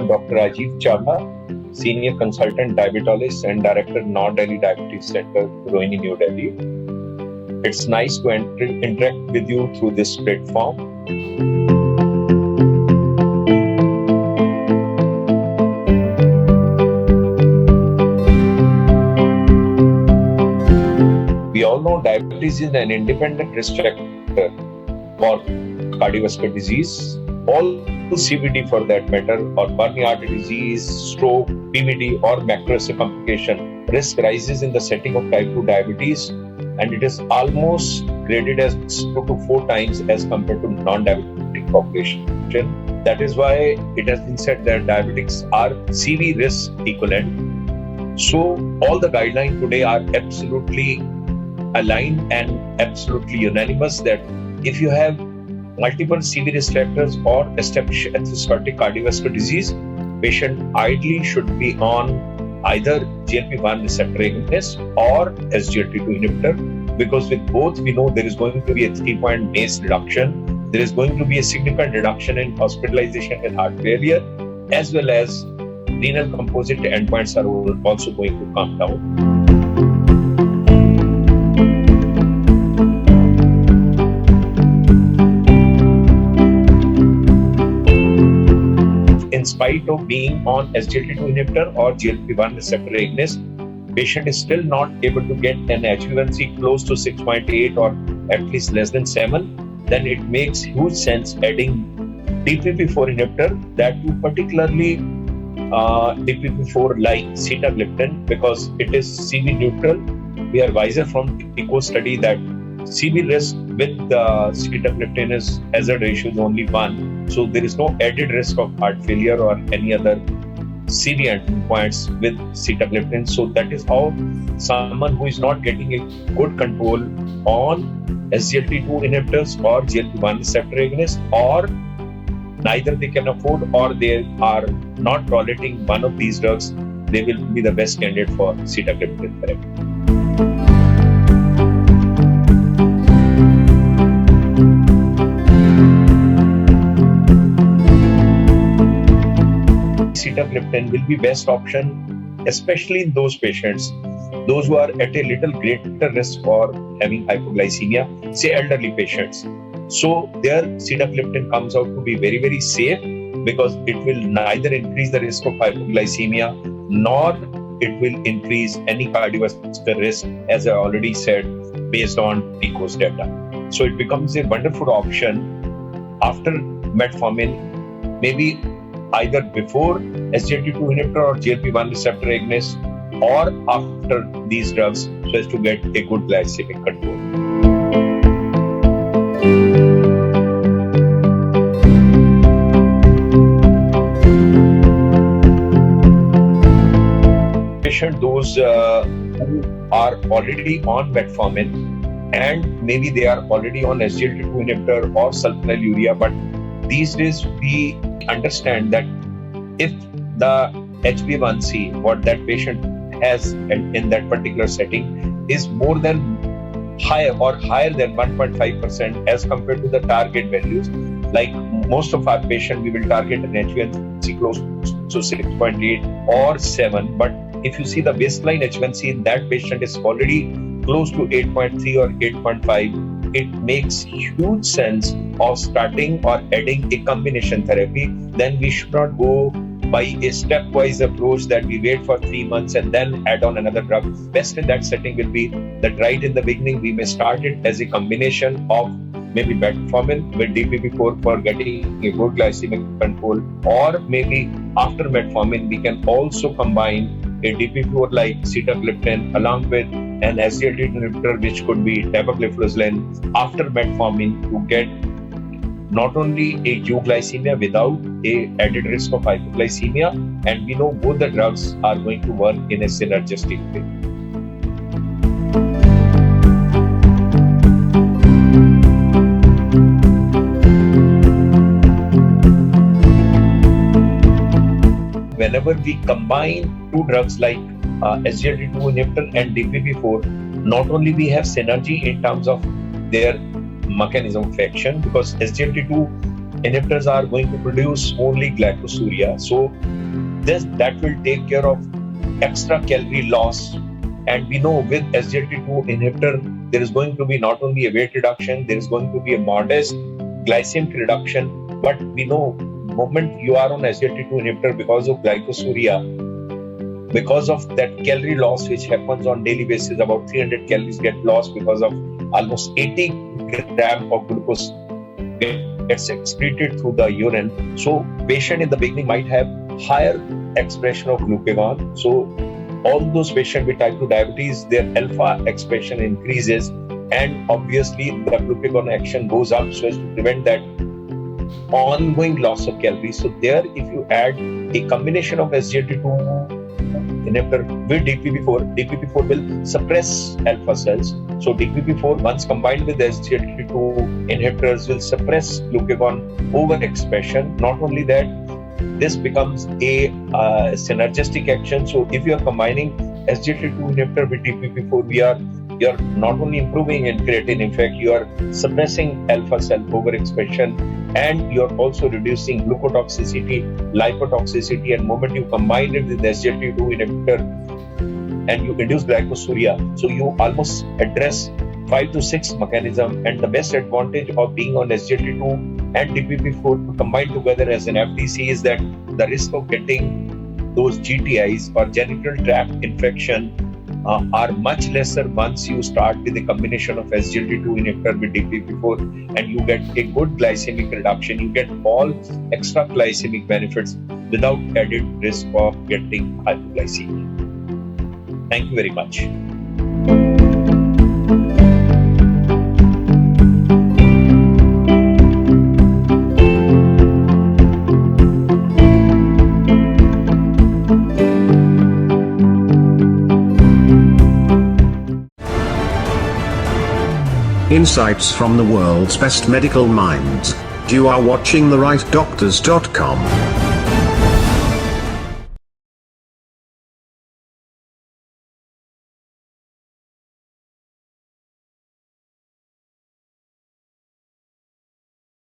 am Dr. Rajiv Chhabra, Senior Consultant Diabetologist and Director, North Delhi Diabetes Center, Rohini, New Delhi. It's nice to interact with you through this platform. We all know diabetes is an independent risk factor for cardiovascular disease, all CVD for that matter, or coronary artery disease, stroke, PVD, or macrovascular complication. Risk rises in the setting of type 2 diabetes, and it is almost graded as 2 to 4 times as compared to non-diabetic population. That is why it has been said that diabetics are CV risk equivalent. So all the guidelines today are absolutely aligned and absolutely unanimous that if you have multiple CV risk factors or established atherosclerotic cardiovascular disease, patient ideally should be on either GLP-1 receptor agonist or SGLT2 inhibitor, because with both we know there is going to be a 3-point MACE reduction, there is going to be a significant reduction in hospitalization with heart failure, as well as renal composite endpoints are also going to come down. In spite of being on SGLT2 inhibitor or GLP-1 receptor agonist, patient is still not able to get an HbA1c close to 6.8 or at least less than 7, then it makes huge sense adding DPP-4 inhibitor, that too particularly DPP-4 like sitagliptin, because it is CV neutral. We are wiser from ECO study that CV risk with sitagliptin is hazard ratio is only 1, so there is no added risk of heart failure or any other CV endpoints with sitagliptin. So that is how someone who is not getting a good control on SGLT2 inhibitors or GLP-1 receptor agonists, or neither they can afford or they are not tolerating one of these drugs, they will be the best candidate for sitagliptin therapy. Sitagliptin will be best option, especially in those patients, those who are at a little greater risk for having hypoglycemia, say elderly patients. So their sitagliptin comes out to be very, very safe, because it will neither increase the risk of hypoglycemia nor it will increase any cardiovascular risk, as I already said, based on ECO's data. So it becomes a wonderful option after metformin, maybe either before SGLT2 inhibitor or GLP-1 receptor agonist, or after these drugs, so as to get a good glycemic control. Those who are already on metformin and maybe they are already on SGLT2 inhibitor or sulfonylurea, but these days we understand that if the HbA1c, what that patient has in that particular setting, is more than higher or higher than 1.5% as compared to the target values, like most of our patients, we will target an HbA1c close to 6.8 or 7, but if you see the baseline HbA1c in that patient is already close to 8.3 or 8.5, it makes huge sense of starting or adding a combination therapy. Then we should not go by a stepwise approach that we wait for 3 months and then add on another drug. Best in that setting will be that right in the beginning we may start it as a combination of maybe metformin with DPP-4 for getting a good glycemic control, or maybe after metformin we can also combine a DPP-4 like sitagliptin along with an SGLT2 inhibitor, which could be dapagliflozin after metformin, to get not only a euglycemia without a added risk of hypoglycemia, and we know both the drugs are going to work in a synergistic way. Whenever we combine two drugs like SGLT2 inhibitor and DPP-4, not only we have synergy in terms of their mechanism of action, because SGLT2 inhibitors are going to produce only glycosuria. So that will take care of extra calorie loss. And we know with SGLT2 inhibitor, there is going to be not only a weight reduction, there is going to be a modest glycemic reduction. But we know moment you are on SGLT2 inhibitor, because of glycosuria, because of that calorie loss which happens on daily basis, about 300 calories get lost because of almost 80 gram of glucose gets excreted through the urine. So patient in the beginning might have higher expression of glucagon. So all those patients with type 2 diabetes, their alpha expression increases, and obviously the glucagon action goes up so as to prevent that ongoing loss of calories. So there, if you add a combination of SGLT2 inhibitor with DPP4 will suppress alpha cells. So DPP4 once combined with SGLT2 inhibitors will suppress glucagon overexpression. Not only that, this becomes a synergistic action. So if you are combining SGLT2 inhibitor with DPP4, you are not only improving in creatine, in fact, you are suppressing alpha cell overexpression, and you are also reducing glucotoxicity, lipotoxicity, and moment you combine it with the SGLT2 inhibitor and you reduce glycosuria, so you almost address 5 to 6 mechanisms. And the best advantage of being on SGLT2 and DPP4 combined together as an FDC is that the risk of getting those GTIs or genital tract infection are much lesser once you start with a combination of SGLT2 inhibitor with DPP4, and you get a good glycemic reduction. You get all extra glycemic benefits without added risk of getting hypoglycemia. Thank you very much. Insights from the world's best medical minds. You are watching therightdoctors.com.